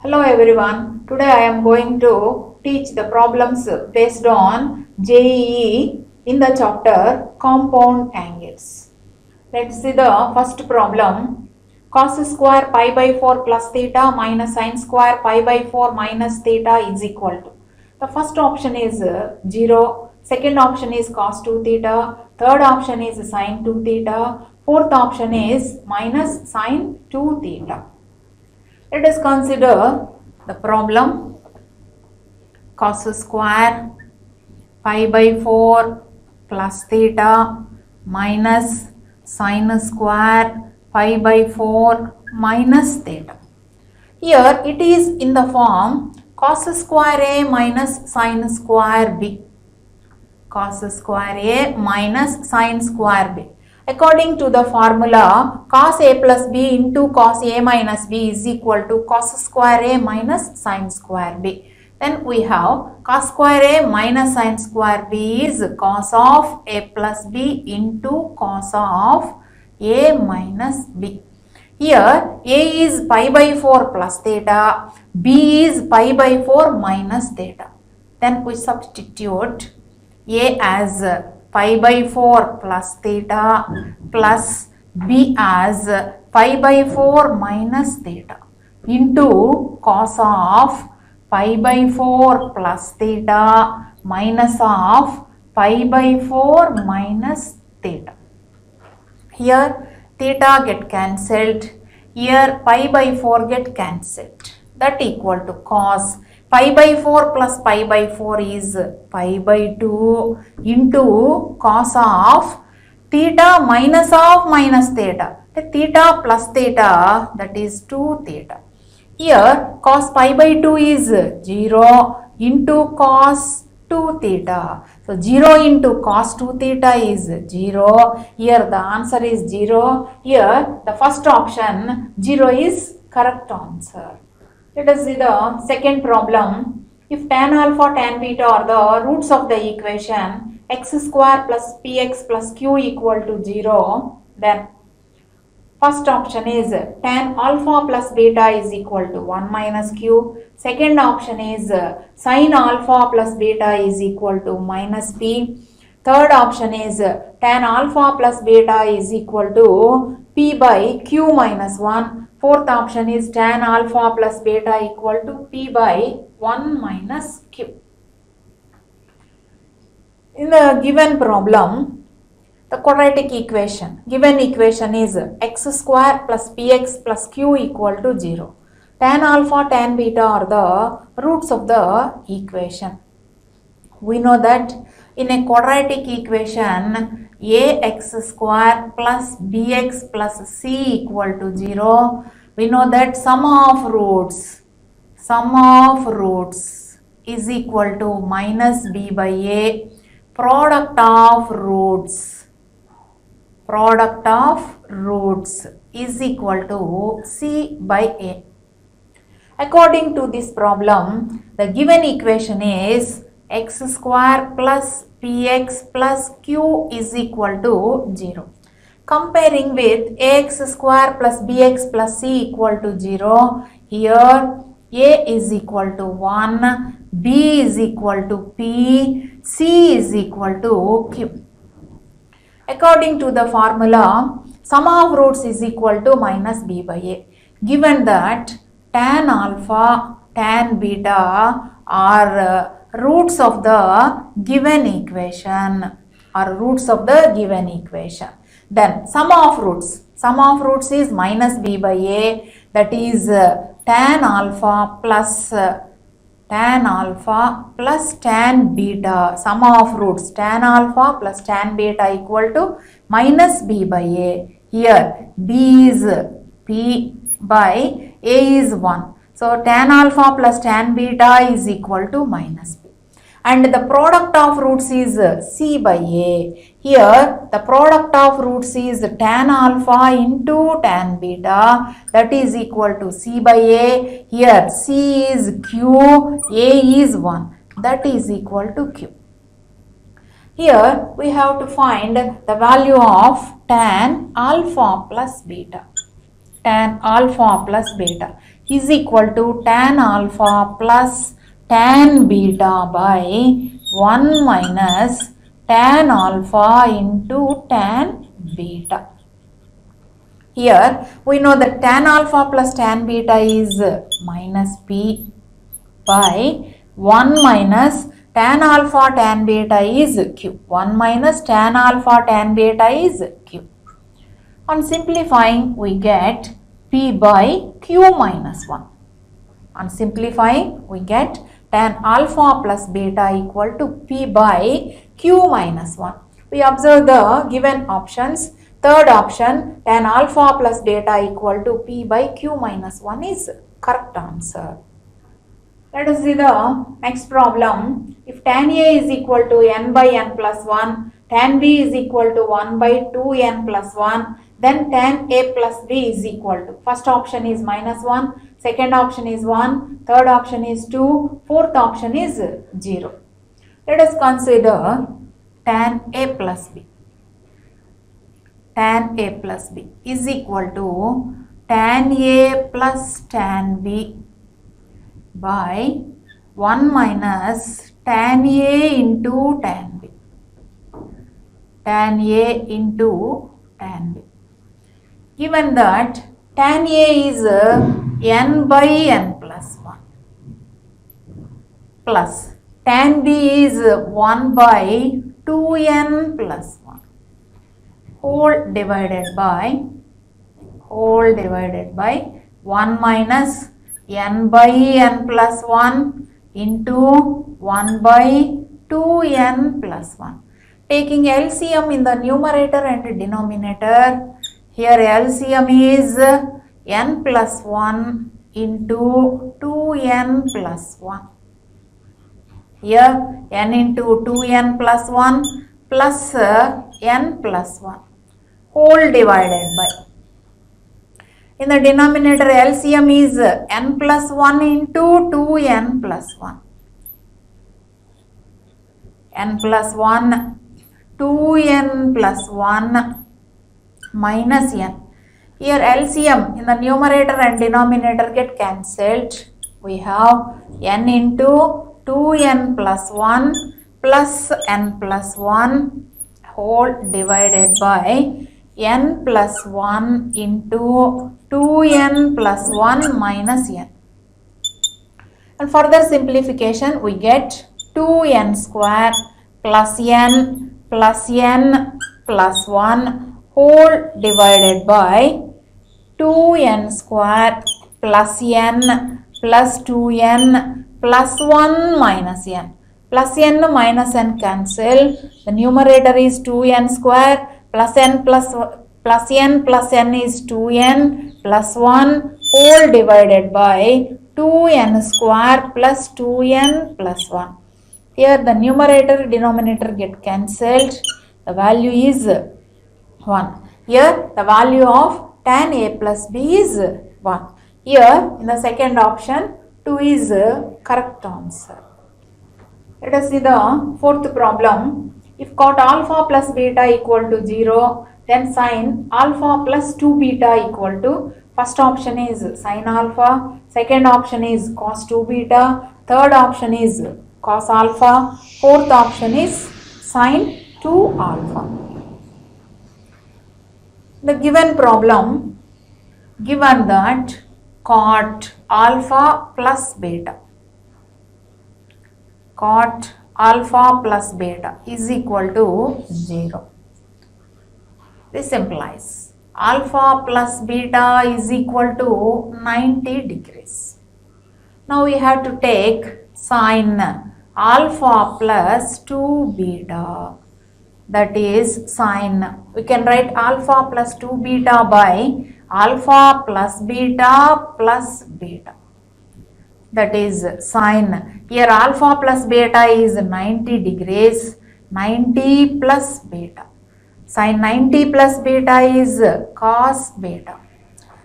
Hello everyone. Today I am going to teach the problems based on JEE in the chapter compound angles. Let's see the first problem. Cos square pi by 4 plus theta minus sin square pi by 4 minus theta is equal to. The first option is 0. Second option is cos 2 theta. Third option is sin 2 theta. Fourth option is minus sin 2 theta. Let us consider the problem. Cos square pi by 4 plus theta minus sin square pi by 4 minus theta. Here it is in the form cos square A minus sin square B. Cos square A minus sin square B. According to the formula, cos A plus B into cos A minus B is equal to cos square A minus sin square B. Then we have cos square A minus sin square B is cos of A plus B into cos of A minus B. Here A is pi by 4 plus theta, B is pi by 4 minus theta. Then we substitute A as pi by 4 plus theta plus B as pi by 4 minus theta into cos of pi by 4 plus theta minus of pi by 4 minus theta. Here theta get cancelled, here pi by 4 get cancelled. That equal to cos pi by 4 plus pi by 4 is pi by 2 into cos of theta minus of minus theta. The theta plus theta, that is 2 theta. Here cos pi by 2 is 0 into cos 2 theta. So 0 into cos 2 theta is 0. Here the answer is 0. Here the first option 0 is correct answer. Let us see the second problem. If tan alpha tan beta are the roots of the equation x square plus px plus q equal to 0, then first option is tan alpha plus beta is equal to 1 minus q. Second option is sin alpha plus beta is equal to minus p. Third option is tan alpha plus beta is equal to p by q minus 1. Fourth option is tan alpha plus beta equal to p by 1 minus q. In the given problem, the quadratic equation, given equation is x square plus px plus q equal to 0. Tan alpha tan beta are the roots of the equation. We know that in a quadratic equation, ax square plus bx plus c equal to 0. We know that sum of roots is equal to minus b by a. Product of roots is equal to c by a. According to this problem, the given equation is x square plus px plus q is equal to 0. Comparing with ax square plus bx plus c equal to 0, here a is equal to 1, b is equal to p, c is equal to q. According to the formula, sum of roots is equal to minus b by a. Given that tan alpha, tan beta are roots of the given equation, then sum of roots is minus b by a, that is tan alpha plus tan beta. Sum of roots tan alpha plus tan beta equal to minus b by a. Here b is p by a is 1. So tan alpha plus tan beta is equal to minus b. And the product of roots is c by a. Here the product of roots is tan alpha into tan beta, that is equal to c by a. Here c is q, a is 1, that is equal to q. Here we have to find the value of tan alpha plus beta. is equal to tan alpha plus tan beta by 1 minus tan alpha into tan beta. Here we know that tan alpha plus tan beta is minus p by 1 minus tan alpha tan beta is q. 1 minus tan alpha tan beta is q. On simplifying, we get p by q minus 1. On simplifying, we get tan alpha plus beta equal to p by q minus 1. We observe the given options. Third option, tan alpha plus beta equal to p by q minus 1 is correct answer. Let us see the next problem. If tan A is equal to n by n plus 1, tan B is equal to 1 by 2n plus 1, then tan A plus B is equal to, first option is minus 1, second option is 1, third option is 2, fourth option is 0. Let us consider tan A plus B. Tan A plus B is equal to tan A plus tan B by 1 minus tan A into tan B. Tan A into tan B. Given that tan A is n by n plus 1 plus tan B is 1 by 2n plus 1 whole divided by 1 minus n by n plus 1 into 1 by 2n plus 1. Taking LCM in the numerator and denominator, here LCM is n plus 1 into 2n plus 1. Here n into 2n plus 1 plus n plus 1 whole divided by. In the denominator, LCM is n plus 1 into 2n plus 1. N plus 1, 2n plus 1 minus n. Here LCM in the numerator and denominator get cancelled. We have n into 2n plus 1 plus n plus 1 whole divided by n plus 1 into 2n plus 1 minus n. And further simplification, we get 2n square plus n plus n plus 1 whole divided by 2n square plus n plus 2n plus 1 minus n. Plus n minus n cancel. The numerator is 2n square plus n plus n is 2n plus 1 whole divided by 2n square plus 2n plus 1. Here the numerator denominator get cancelled. The value is 1. Here the value of tan A plus B is 1. Here in the second option 2 is correct answer. Let us see the fourth problem. If cot alpha plus beta equal to 0, then sin alpha plus 2 beta equal to, first option is sin alpha, second option is cos 2 beta, third option is cos alpha, fourth option is sin 2 alpha. The given problem, given that cot alpha plus beta, cot alpha plus beta is equal to 0. This implies alpha plus beta is equal to 90 degrees. Now we have to take sin alpha plus 2 beta, that is sin, we can write alpha plus 2 beta by alpha plus beta plus beta, that is sin. Here alpha plus beta is 90 degrees, 90 plus beta. Sin 90 plus beta is cos beta.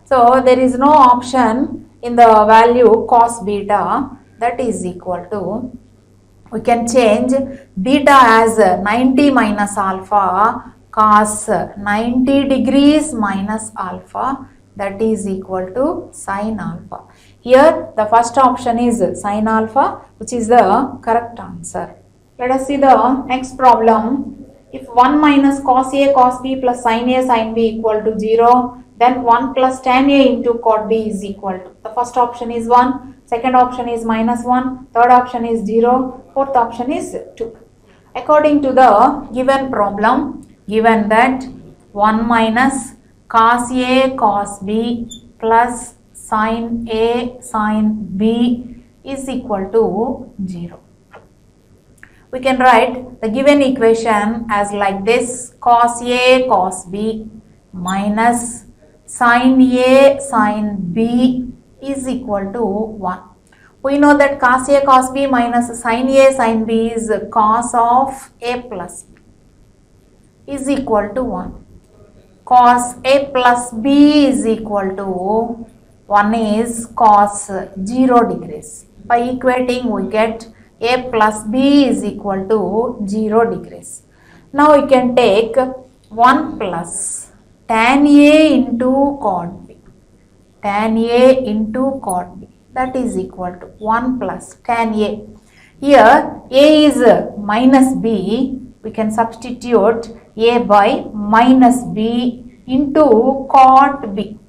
So there is no option in the value cos beta, that is equal to, we can change beta as 90 minus alpha cos 90 degrees minus alpha, that is equal to sin alpha. Here the first option is sin alpha, which is the correct answer. Let us see the next problem. If 1 minus cos A cos B plus sin A sin B equal to 0, then 1 plus tan A into cot B is equal to. The first option is 1, second option is minus 1, third option is 0, fourth option is 2. According to the given problem, given that 1 minus cos A cos B plus sin A sin B is equal to 0. We can write the given equation as like this: cos A cos B minus sin A sin B is equal to 1. We know that cos A cos B minus sin A sin B is cos of A plus B is equal to 1. Cos A plus B is equal to 1 is cos 0 degrees. By equating we get A plus B is equal to 0 degrees. Now we can take 1 plus tan A into cot B. Tan A into cot B, that is equal to 1 plus tan A. Here A is minus B. We can substitute A by minus B into cot B.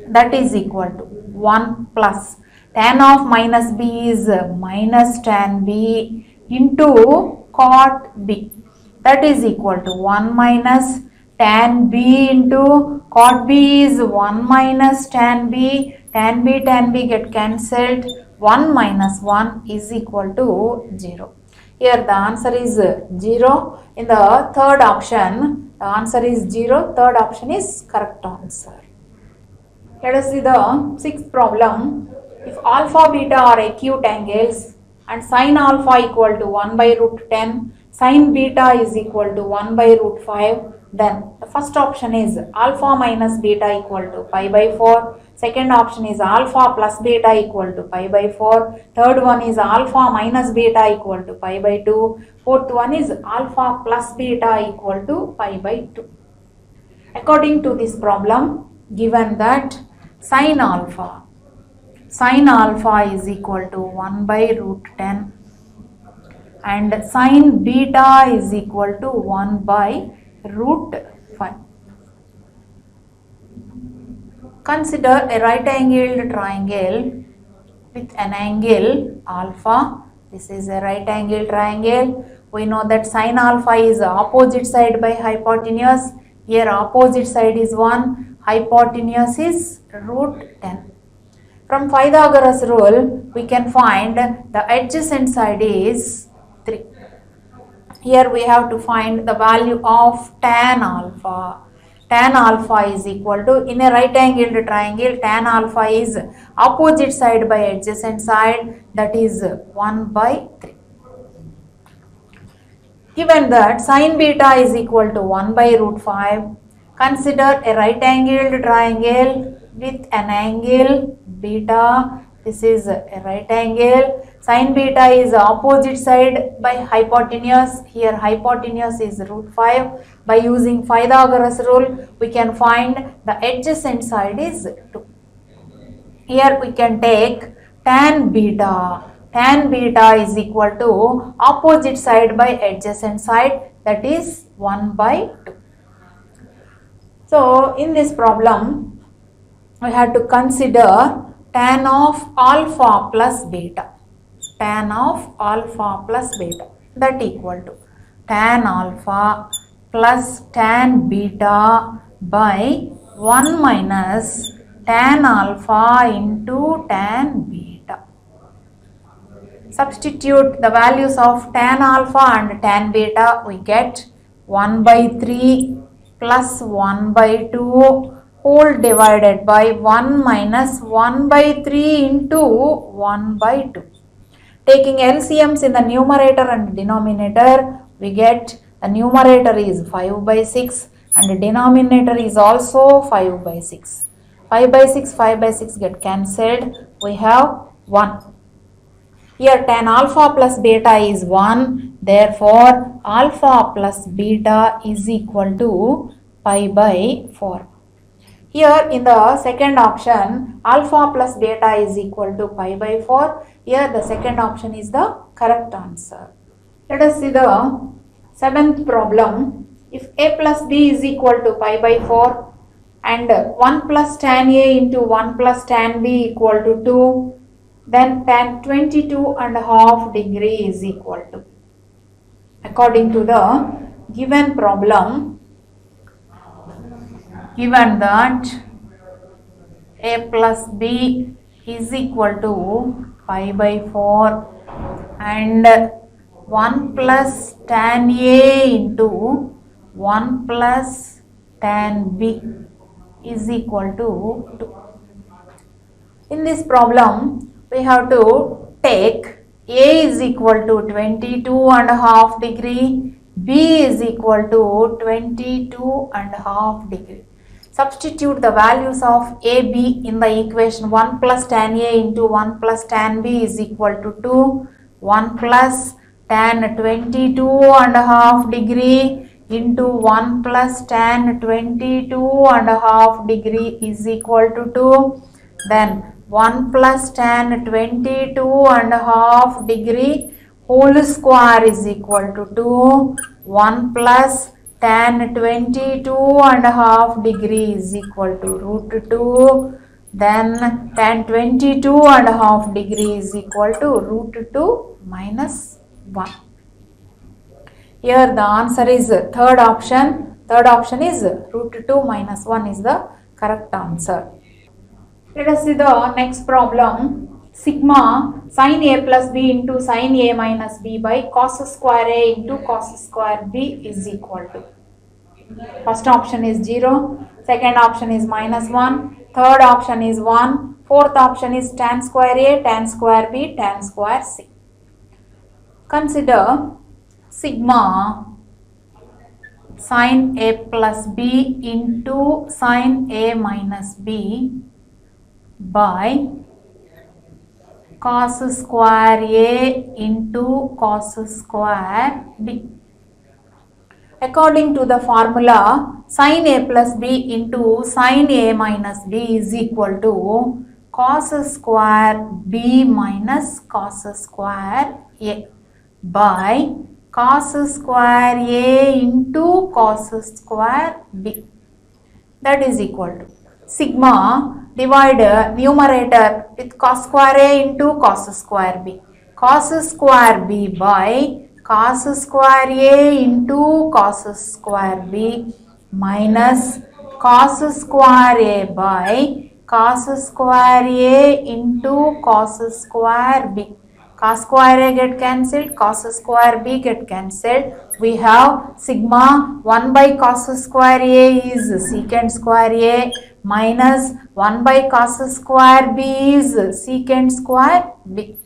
That is equal to 1 plus tan of minus B is minus tan B into cot B. That is equal to 1 minus tan B into cot B is 1 minus tan B. Tan B get cancelled. 1 minus 1 is equal to 0. Here the answer is 0. In the third option, the answer is 0. Third option is correct answer. Let us see the sixth problem. If alpha beta are acute angles and sin alpha equal to 1 by root 10, sin beta is equal to 1 by root 5, then the first option is alpha minus beta equal to pi by 4. Second option is alpha plus beta equal to pi by 4. Third one is alpha minus beta equal to pi by 2. Fourth one is alpha plus beta equal to pi by 2. According to this problem, given that sin alpha is equal to 1 by root 10 and sin beta is equal to 1 by root 5. Consider a right angled triangle with an angle alpha. This is a right angled triangle. We know that sin alpha is opposite side by hypotenuse. Here opposite side is 1, hypotenuse is root 10. From Pythagoras rule, we can find the adjacent side is 3. Here we have to find the value of tan alpha. Tan alpha is equal to, in a right angled triangle, tan alpha is opposite side by adjacent side, that is 1 by 3. Given that sin beta is equal to 1 by root 5, consider a right angled triangle with an angle beta. This is a right angle. Sin beta is opposite side by hypotenuse. Here hypotenuse is root 5. By using Pythagoras rule, we can find the adjacent side is 2. Here we can take tan beta. Tan beta is equal to opposite side by adjacent side, that is 1 by 2. So in this problem, we have to consider tan of alpha plus beta. Tan of alpha plus beta, that equal to tan alpha plus tan beta by 1 minus tan alpha into tan beta. Substitute the values of tan alpha and tan beta. We get 1 by 3 plus 1 by 2 whole divided by 1 minus 1 by 3 into 1 by 2. Taking LCMs in the numerator and denominator, we get the numerator is 5 by 6 and the denominator is also 5 by 6. 5 by 6, 5 by 6 get cancelled. We have 1. Here tan alpha plus beta is 1. Therefore, alpha plus beta is equal to pi by 4. Here in the second option, alpha plus beta is equal to pi by 4. Here the second option is the correct answer. Let us see the seventh problem. If a plus b is equal to pi by 4 and 1 plus tan a into 1 plus tan b equal to 2, then tan 22.5 degree is equal to. According to the given problem, given that a plus b is equal to pi by 4 and 1 plus tan a into 1 plus tan b is equal to 2. In this problem, we have to take a is equal to 22.5 degree, b is equal to 22.5 degree. Substitute the values of a, b in the equation. 1 plus tan a into 1 plus tan b is equal to 2. 1 plus tan 22.5 degree into 1 plus tan 22.5 degree is equal to 2. Then 1 plus tan 22.5 degree whole square is equal to 2. 1 plus tan 22.5 degree is equal to root 2. Then tan 22.5 degree is equal to root 2 minus 1. Here the answer is third option. Third option is root 2 minus 1 is the correct answer. Let us see the next problem. Sigma sin a plus b into sin a minus b by cos square a into cos square b is equal to. First option is 0. Second option is minus 1. Third option is 1. Fourth option is tan square a, tan square b, tan square c. Consider sigma sin a plus b into sin a minus b by cos square a into cos square b. According to the formula, sin a plus b into sin a minus b is equal to cos square b minus cos square a by cos square a into cos square b. That is equal to sigma, divide numerator with cos square a into cos square b. Cos square b by cos square a into cos square b minus cos square a by cos square a into cos square b. Cos square a get cancelled, cos square b get cancelled. We have sigma 1 by cos square a is secant square a minus 1 by cos square b is secant square b.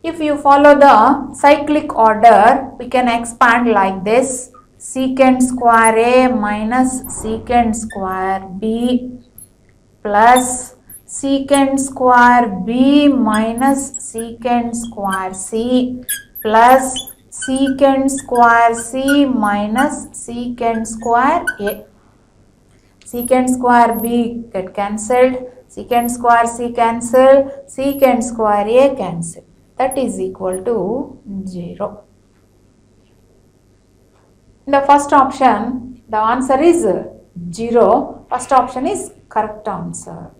If you follow the cyclic order, we can expand like this: secant square a minus secant square b plus secant square b minus secant square c plus secant square c minus secant square a. Secant square b get cancelled, secant square c cancelled, secant square a cancelled. That is equal to 0. In the first option, the answer is 0. First option is correct answer.